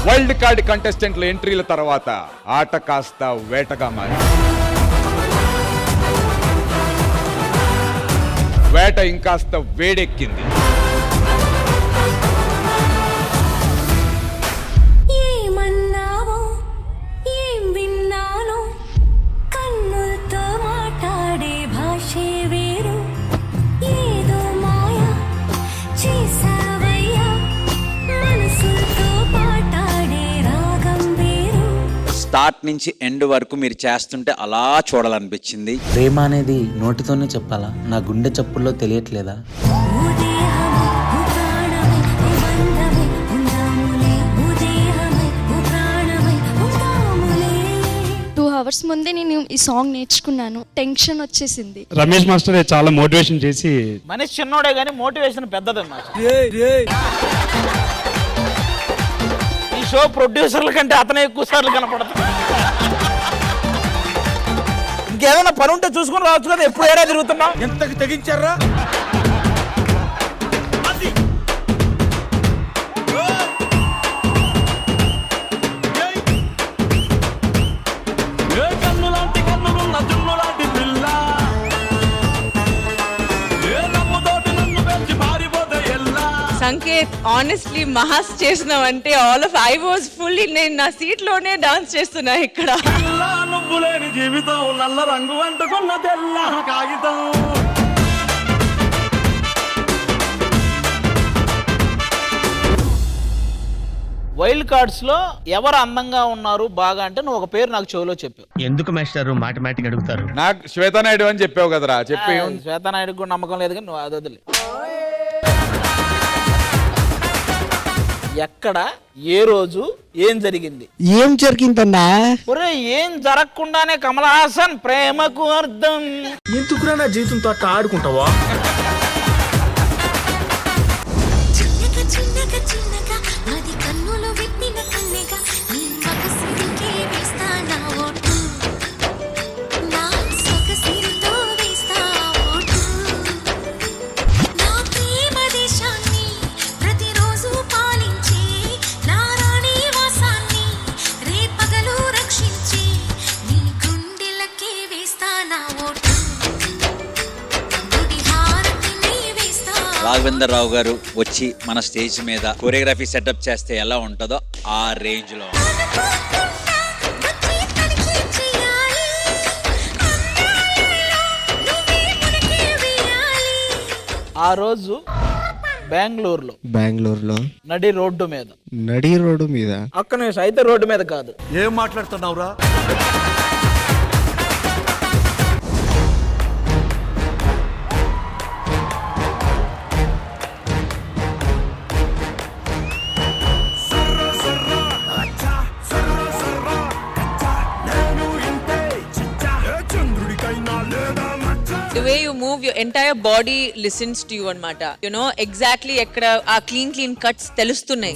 Wild card కంటెస్టెంట్ల ఎంట్రీల తర్వాత ఆట కాస్త వేటగా మారింది. వేట ఇంకాస్త వేడెక్కింది. స్టార్ట్ నుంచి ఎండ్ వరకు మీరు చేస్తుంటే అలా చూడాలనిపించింది. ప్రేమ అనేది నోటితోనే చెప్పాలా? నా గుండె చప్పుల్లో తెలియట్లేదా? 2 hours ముందే నేను ఈ సాంగ్ నేర్చుకున్నాను. టెన్షన్ వచ్చేసింది. రమేష్ మాస్టర్ చాలా మోటివేషన్ చేసి, మనిషి చిన్నోడే కానీ మోటివేషన్ పెద్దదన్నమాట. ఈ షో ప్రొడ్యూసర్ల కంటే అతనే ఎక్కువ సార్లు కనపడతాడు. ఇంకేదైనా పని ఉంటే చూసుకుని రావచ్చు కదా, ఎప్పుడు ఏడా తిరుగుతున్నా. ఎంతకు తెగించారా? సంకేత్ ఆనెస్ట్లీ మహాస్ చేసినావంటే all of I was fully, నేను నా సీట్ లోనే డాన్స్ చేస్తున్నా ఇక్కడ. నువ్వు లేని జీవితం నల్ల రంగు అంటుకున్న తెల్ల కాగితం. వైల్డ్ కార్డ్స్ లో ఎవరు అందంగా ఉన్నారు బాగా అంటే నువ్వు ఒక పేరు నాకు చెవిలో చెప్పావు. ఎందుకు మాస్టర్ మాటిమాటికి అడుగుతారు? నాకు శ్వేతానాయుడు అని చెప్పావు కదరా, చెప్పి శ్వేతనాయుడు కూడా నమ్మకం లేదు కానీ నువ్వు అది వదిలే. ఎక్కడ, ఏ రోజు, ఏం జరిగింది? ఏం జరిగిందన్నా? ఒరే ఏం జరగకుండానే కమల్ హాసన్ ప్రేమకు అర్థం. ఎందుకురా నా జీవితంతో అట్లా ఆడుకుంటావా? రాఘవేంద్ర రావు గారు వచ్చి మన స్టేజ్ మీద కొరియోగ్రఫీ సెటప్ చేస్తే ఎలా ఉంటుందో ఆ రేంజ్ లో. ఆ రోజు బెంగళూరులో నడి రోడ్డు మీద అక్కడ అయితే రోడ్డు మీద కాదు. ఏం మాట్లాడుతున్నావురా? The way you move, your entire body listens to you anamata. You know exactly ekkada aa clean cuts telustunnai.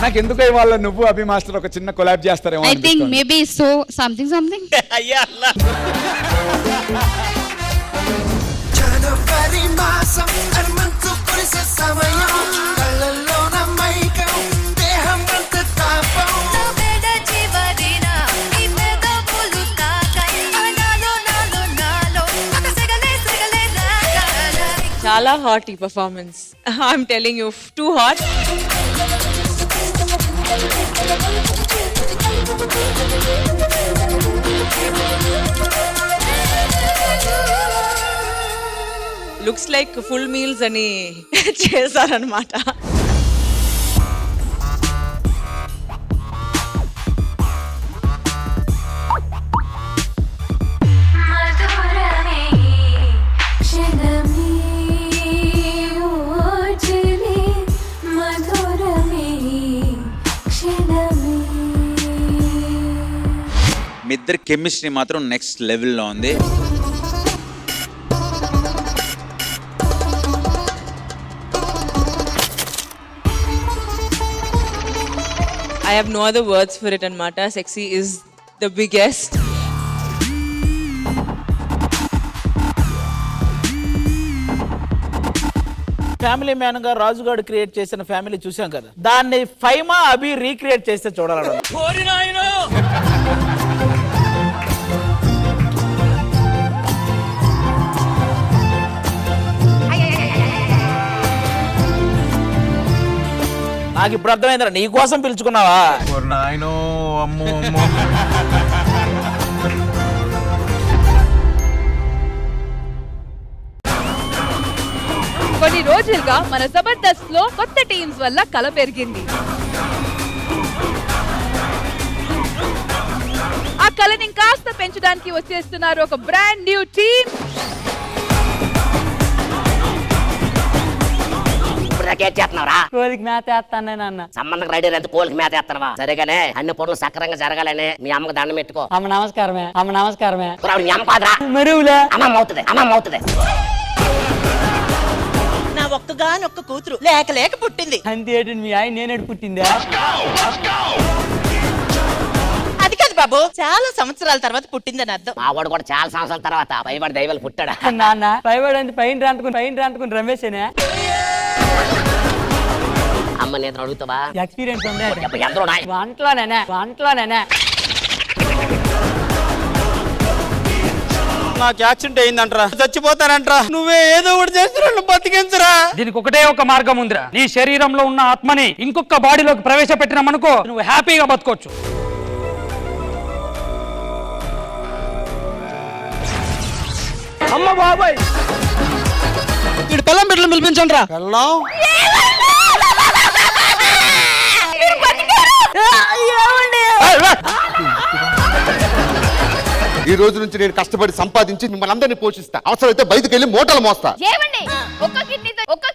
నాకు ఎందుకు ఇవాళ నువ్వు అభి మాస్టర్ ఒక చిన్న కొలాబ్ చేస్తారేమో. I think maybe so something. అయ్యా అల్లా. Chala hot ee performance. I'm telling you, too hot. Looks like full meals ani చేశారన్నమాట. మీ ఇద్దరి కెమిస్ట్రీ మాత్రం నెక్స్ట్ లెవెల్లో ఉంది. I have no other words for it anamata. Sexy is the biggest. Family man గా రాజుగాడు create చేసిన family చూసాం కదా, దాన్ని ఫైమా అభి రీక్రియేట్ చేస్తే చూడాలి. నాకు ఇప్పుడు అర్థమైందిరా, నీ కోసం పిలుచుకున్నావా? కొన్ని రోజులుగా మన జబర్దస్త్ లో కొత్త టీమ్స్ వల్ల కల పెరిగింది. ఆ కళని కాస్త పెంచడానికి వచ్చేస్తున్నారు ఒక బ్రాండ్ న్యూ టీమ్. కోలికి మేత వేస్తాను సంబంధం రెడీ అయితే కోలికి మేత వేస్తావా? సరేగానే అన్ని పనులు సక్రంగా జరగాలని మీ అమ్మకి దండం పెట్టుకో. అమ్మ నమస్కారమే, అమ్మ నమస్కారమే. మీ అమ్మ కాదురా, అమ్మమ్మ అవుతుంది, అమ్మమ్మ అవుతుంది. నా ఒక్కగానొక్క కూతురు లేక లేక పుట్టింది. అంతే మీ ఆయన నేనేడు పుట్టిందా? అది కాదు బాబు, చాలా సంవత్సరాల తర్వాత పుట్టిందని అర్థం. మా వాడు కూడా చాలా సంవత్సరాల తర్వాత పైబడి దైవాలు పుట్టాడా? నాన్న పైబడి పైన రాంటుకుని రమేషేనే. అమ్మ నేను అడుగుతావా? ఎక్స్పీరియన్స్ ఉంది వంటలోనే. నాకు యాక్సిడెంట్ అయిందంటరా, చచ్చిపోతానంటరా, నువ్వే ఏదో ఒకటి చేస్తున్నా బతికించరా. దీనికి ఒకటే ఒక మార్గం ఉందిరా. నీ శరీరంలో ఉన్న ఆత్మని ఇంకొక బాడీలోకి ప్రవేశపెట్టినామనుకో, నువ్వు హ్యాపీగా బతకొచ్చు. అమ్మ బాబాయ్, వీడు పిల్లం బిడ్డలు పిలిపించండి రా. ఈ రోజు నుంచి నేను కష్టపడి సంపాదించి మిమ్మల్ని అందరినీ పోషిస్తా. అవసరమైతే బయటకు వెళ్ళి మూటలు మోస్తా. ఏమండి, ఒక్క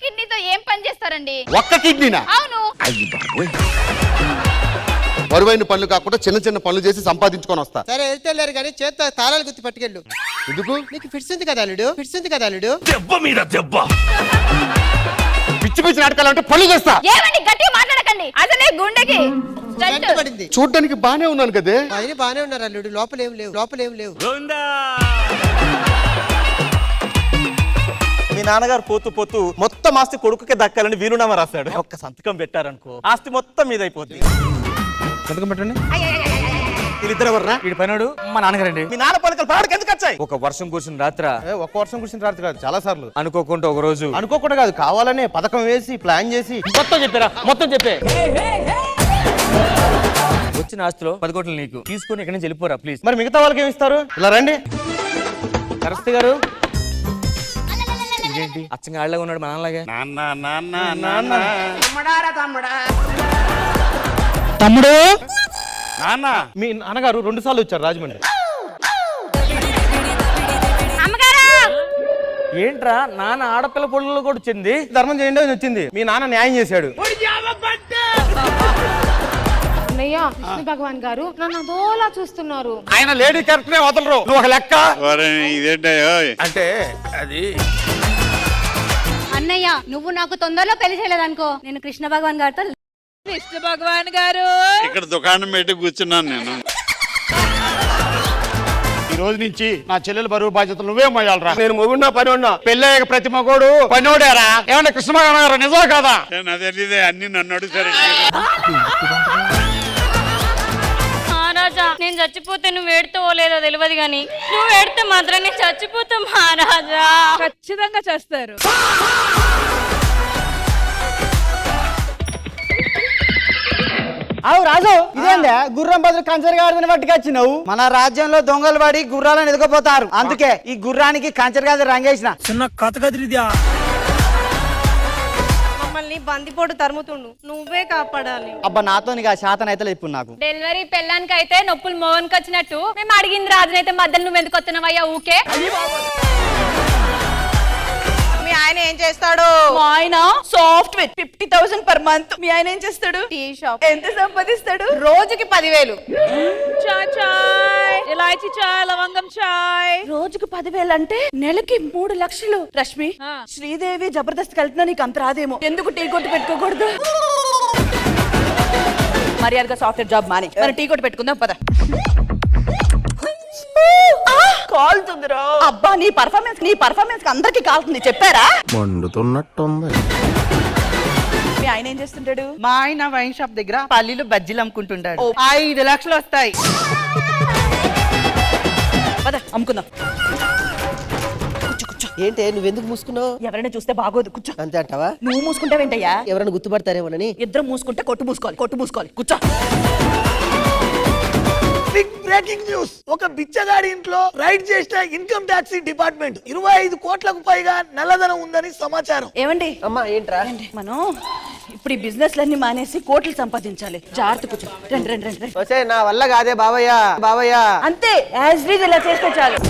కిడ్నీతో ఏం పని చేస్తారండి? ఒక్క కిడ్నీనా? అవును. బరువైన పనులు కాకుండా చిన్న చిన్న పనులు చేసి సంపాదించుకొని వస్తా. సరే వెళ్తేలేరు కానీ చేత్తో తాళాలు గుర్తు పట్టుకెళ్ళు. ఎందుకు? నీకు ఫిట్స్ ఉంది కదా అల్లుడు, ఫిట్స్ ఉంది కదా అల్లుడు. దెబ్బ మీద దెబ్బ. పిచ్చి పిచ్చి నాటకాలు అంటే పనులు చేస్తా. ఏమండి, గట్టిగా మాట్లాడకండి. అసలే గుండెకి స్టంట్ పడింది. చూడ్డానికి బానే ఉన్నాను కదే. ఆయన బానే ఉన్నారు అల్లుడు, లోపలేం లేవు. మీ నాన్నగారు పోతూ మొత్తం ఆస్తి కొడుకుకే దక్కాలని వీలునామా రాశాడు. ఒక్క సంతకం పెట్టారనుకో, ఆస్తి మొత్తం మీద అయిపోద్ది. సంతకం పెట్టండి. వీళ్ళిద్దరు ఎవర్రా? వీడి పైనాడు మా నాన్నగారండి. మీ నాన్న పలకలు పాడకి ఎందుకు వచ్చాయి? ఒక వర్షం కూర్చుని రాత్ర ఒక వర్షం కూర్చుని రాత్రి కాదు, చాలా సార్లు అనుకోకుండా ఒక రోజు, అనుకోకుండా కాదు, కావాలనే పథకం వేసి ప్లాన్ చేసి మొత్తం చెప్పే వచ్చిన ఆస్తిలో 10 కోట్లు నీకు తీసుకొని ఇక్కడి నుంచి వెళ్ళిపోరా ప్లీజ్. మరి మిగతా వాళ్ళకి ఏమి ఇస్తారు? ఇలా రండి సరస్వతి గారు. ఇదేంటి అచ్చంగా ఆళ్ళగా ఉన్నాడు మా నాన్నలాగే. తమ్ముడు, నాన్న, మీ నాన్నగారు 2 సార్లు వచ్చారు రాజమండ్రి. ఏంట్రా నాన్న ఆడపిల్ల పొడుల్లో కూడా వచ్చింది? ధర్మం చేయండి అని వచ్చింది. మీ నాన్న న్యాయం చేశాడు. కృష్ణ భగవాన్ గారు నన్ను అదోలా చూస్తున్నారు. ఆయన లేడీ క్యారెక్టరే వదలరు. నువ్వు ఒక లెక్క. అంటే అది అన్నయ్య, నువ్వు నాకు తొందరలో పెళ్లి చేయలేదనుకో, నేను కృష్ణ భగవాన్ గారితో. కృష్ణ భగవాన్ గారు, ఇక్కడ దుకాణం పెట్టి కూర్చున్నాను నేను. ఈ రోజు నుంచి నా చెల్లెల బరువు బాధ్యతలు నువ్వే మోయాలరా. నేను మొగున్నా పని ఉన్నా, పెళ్ళయ్యాక ప్రతి మగోడు పనోడేరా. ఏమన్నా కృష్ణభగవాన్ గారు నిజమా కాదా? అదే అన్ని నన్ను అడుగుతారు. మహారాజా, నేను చచ్చిపోతే నువ్వు ఏడుతావో లేదో తెలియదు గాని నువ్వు ఏడితే మాత్రం నేను చచ్చిపోతా మహారాజా. ఖచ్చితంగా చేస్తారు. అవు రాజు, ఇదేందా గుర్రం బదులు కంచర్ గాడిదని పట్టుకొచ్చినావు? మన రాజ్యంలో దొంగలు పడి గుర్రాలను ఎదుగుపోతారు, అందుకే ఈ గుర్రానికి కంచర్ గాడి రంగేసిన. చిన్న కథ కదిరిద్యా. మమ్మల్ని బందిపోటు తరుముతుండు, నువ్వే కాపాడాలి. అబ్బా నాతో నీకు ఆ శాతం అయితే ఇప్పుడు నాకు డెలివరీ పెళ్ళానికి అయితే నొప్పులు మోహన్కి వచ్చినట్టు మేము అడిగింది రాజునైతే మధ్యలో నువ్వు ఎందుకు వస్తున్నావయ్యా ఊకే? మీ ఆయన ఏం చేస్తాడు? మా ఆయన సాఫ్ట్వేర్ 50,000 per month. మీ ఆయన ఏం చేస్తాడు? Tea shop. ఎంత సంపాదిస్తాడు? రోజుకి 10,000. చాయ్, ఇలాచి చాయ్, లవంగం చాయ్. రోజుకి 10,000 అంటే నెలకి 3 లక్షలు. రష్మి, శ్రీదేవి జబర్దస్త్ వెళ్తున్నా నీకు అంత రాదేమో, ఎందుకు టీ కొట్టు పెట్టుకోకూడదు? మర్యాదగా సాఫ్ట్వేర్ జాబ్ మానే మనం టీ కొట్టు పెట్టుకుందాం పద. కాలుతుందిరా. అబ్బా నీ పర్ఫార్మెన్స్ అందరికి కాలుతుంది చెప్పారా? మండుతున్నట్టుంది. మీ ఆయన ఏం చేస్తుంటాడు? మా ఆయన వైన్ షాప్ దగ్గర పల్లీలు బజ్జీలు అమ్ముకుంటుంటాడు. 5 లక్షలు వస్తాయి. పద అమ్ముకుందాం. ఏంటే నువ్వెందుకు మూసుకున్నావు? ఎవరైనా చూస్తే బాగోదు, కూర్చో. అంతే అంటావా? నువ్వు మూసుకుంటావేంటయ్యా? ఎవరైనా గుర్తుపడతారేమోనని. ఇద్దరు మూసుకుంటే కొట్టు మూసుకోవాలి, కూర్చో. Big breaking news. ఒక బిచ్చగాడి ఇంట్లో రైడ్ చేసిన ఇన్కమ్ ట్యాక్స్ డిపార్ట్మెంట్ 25 కోట్లకు పైగా నల్లధనం ఉందని సమాచారం. ఏమండి అమ్మా ఏంట్రా? మనం ఇప్పుడు ఈ బిజినెస్ లన్నీ మానేసి కోట్లు సంపాదించాలి. జాగ్రత్త కూర్చో. రండి. వచ్చే నా వల్ల కాదే బావయ్య. అంతే, యాజ్ రీజ్ ఇలా చేస్తే చాలు.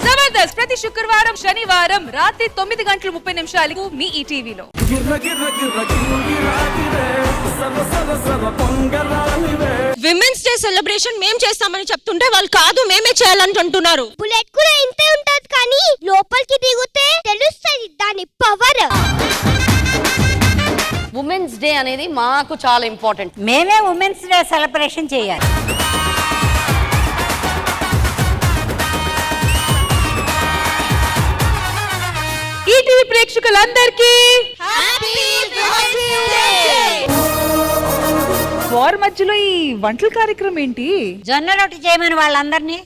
జబర్దస్త్ ప్రతి శుక్రవారం శనివారం రాత్రి 9:30 మీ ఈటీవీలో. విమెన్స్ డే సెలబ్రేషన్ మేం చేస్తామని చెప్తుంటే వాళ్ళు కాదు మేమే చేయాలని అంటున్నారు. బుల్లెట్ కూడా ఇంతే ఉంటది కానీ లోపలికి దిగుతే తెలుస్తది దాని పవర్. ఉమెన్స్ డే అనేది మాకు చాలా ఇంపార్టెంట్. మేమే ఉమెన్స్ డే సెలబ్రేషన్ చేయాలి. ఈటీవీ ప్రేక్షకులందరికీ వార్ మధ్యలో ఈ వంటల కార్యక్రమం ఏంటి? జొన్న రొట్టె చేయమని వాళ్ళందరినీ.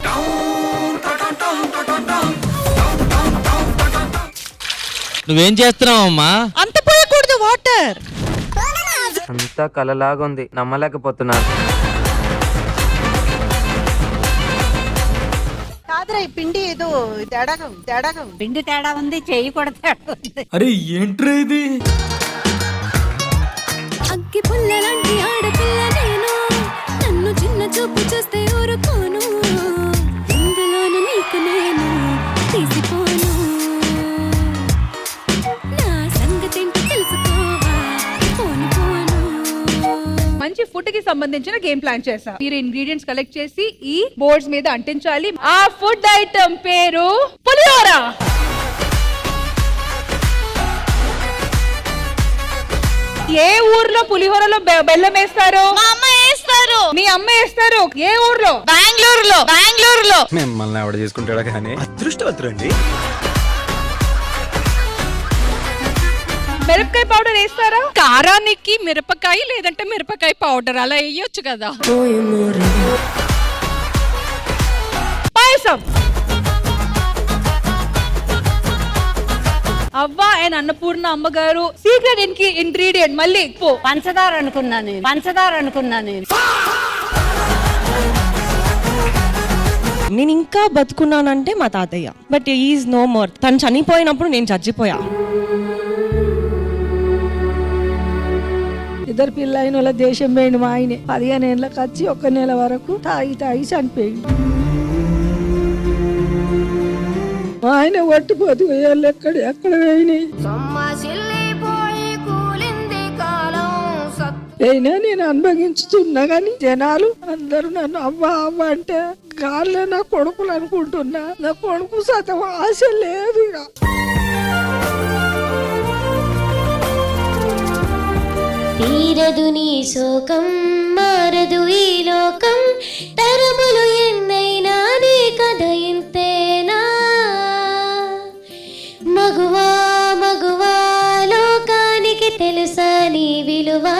నువ్వేం చేస్తున్నావు అమ్మా? అంత పోయకూడదు వాటర్. అంతా కలలాగుంది, నమ్మలేకపోతున్నాను. కాదురా ఈ పిండి ఏదో తేడాగా పిండి తేడా ఉంది, చెయ్యి కూడా తేడా ఉంది. అరే ఏంట్రా ఇది? అగ్గి పుల్లలాంటి ఆడపిల్ల నేను, నన్ను చిన్న చూపు చూస్తే ఊరుకోను, ఇందులోను నీకు నేను తీసిపోను, నా సంగతేంటో తెలుసుకోవా పోను. మంచి ఫుడ్ కి సంబంధించిన గేమ్ ప్లాన్ చేసాం. మీరు ఇంగ్రీడియంట్స్ కలెక్ట్ చేసి ఈ బోర్డ్స్ మీద అంటించాలి. ఆ ఫుడ్ ఐటమ్ పేరు పులిహోర. ఏ ఊర్లో పులిహోరలో బెల్లం వేస్తారు? మా అమ్మ వేస్తారు. మీ అమ్మ వేస్తారు. ఏ ఊర్లో? బెంగళూరులో. మిమ్మల్ని ఎవడ చేసుకుంటాడా కానీ అదృష్టవంతురండి. మిరపకాయ పౌడర్ వేస్తారా? కారానికి మిరపకాయ లేదంటే మిరపకాయ పౌడర్ అలా వేయొచ్చు కదా. పాయసం. అవ్వ అండ్ అన్నపూర్ణ అమ్మగారు సీక్రెట్ ఇంగ్రీడియంట్ మళ్ళీ పంచదార అనుకున్నా నేను. నేను ఇంకా బతుకున్నానంటే మా తాతయ్య, బట్ ఈజ్ నో మోర్. తను చనిపోయినప్పుడు నేను చచ్చిపోయా. ఇద్దరు పిల్లైన వాళ్ళ దేశం పోయింది మా ఆయనే. 15 ఏళ్ళకి వచ్చి 1 నెల వరకు తాగి చనిపోయింది. మా ఆయన ఒట్టిపోతు ఎక్కడ పోయినాయి అయినా నేను అనుభవించుతున్నా గాని జనాలు అందరూ నన్ను అవ్వ అంటే గాల్లే నా కొడుకులు అనుకుంటున్నా. నా కొడుకు సతం ఆశ లేదు. ఇక తీరదు నీ శోకం, మారదు ఈ లోకం, తరములు ఎన్నైనా నీ కథ ఇంతేనా. మగువా లోకానికి తెలుసా నీ విలువా.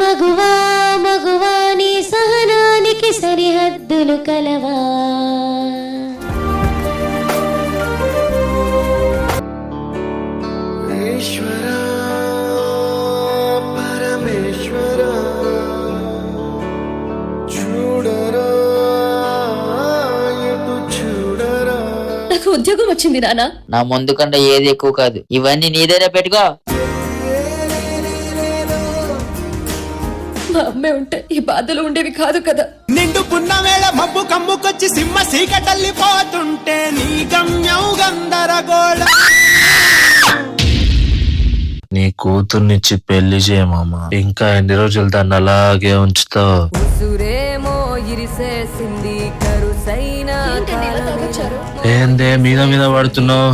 మగువా నీ సహనానికి సరిహద్దులు కలవా. నాకు ఉద్యోగం వచ్చింది నాన్న. నా ముందు కంటే ఏది ఎక్కువ కాదు. ఇవన్నీ నీ దగ్గర పెట్టుకో. మా అమ్మే ఉంటే ఈ బాధలు ఉండేవి కాదు కదా. నిండు పున్నమేళ మబ్బు కమ్ముకొచ్చి సింహ సీకటల్లిపోతుంటే నీ గమ్యం గందరగోళ. నీ కూతుర్నిచ్చి పెళ్లి చేయమామా. ఇంకా ఎన్ని రోజులు దాన్ని అలాగే ఉంచుతావు? ఏందే మీద పడుతున్నావు?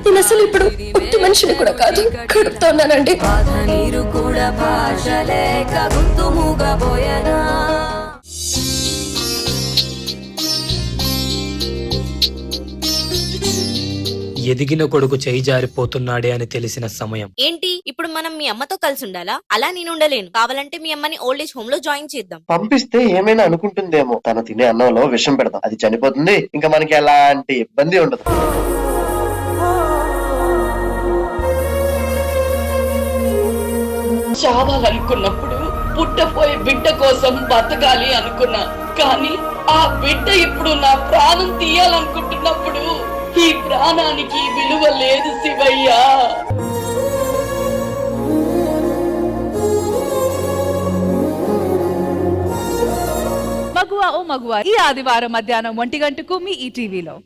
నిన్న అసలు ఇప్పుడు పుట్టి మనిషిని కూడా కాదు, కడుపుతో ఉన్నానండి. నీరు కూడా భాష లేక గుర్తు మూగబోయనా. ఎదిగిన కొడుకు చేయి జారిపోతున్నాడే అని తెలిసిన సమయం. ఏంటి ఇప్పుడు మనం మీ అమ్మతో కలిసి ఉండాలా? అలా నేను ఉండలేను. కావాలంటే మీ అమ్మని ఓల్డ్ ఏజ్ హోమ్ లో జాయిన్ చేద్దాం. పంపిస్తే ఏమైనా అనుకుంటుందేమో, తను తినే అన్నంలో విషం పెడతాం, అది చనిపోతుంది, ఇంకా మనకి ఎలాంటి ఇబ్బంది ఉండదు. చావాలనుకున్నప్పుడు పుట్టపోయే బిడ్డ కోసం బతకాలి అనుకున్నా, కానీ ఆ బిడ్డ ఇప్పుడు నా ప్రాణం తీయాలనుకుంటున్నప్పుడు ఈ ప్రాణానికి విలువ లేదు శివయ్య. మగువా ఓ మగువా ఈ ఆదివారం మధ్యాహ్నం 1 గంటకు మీ ఈటీవీలో.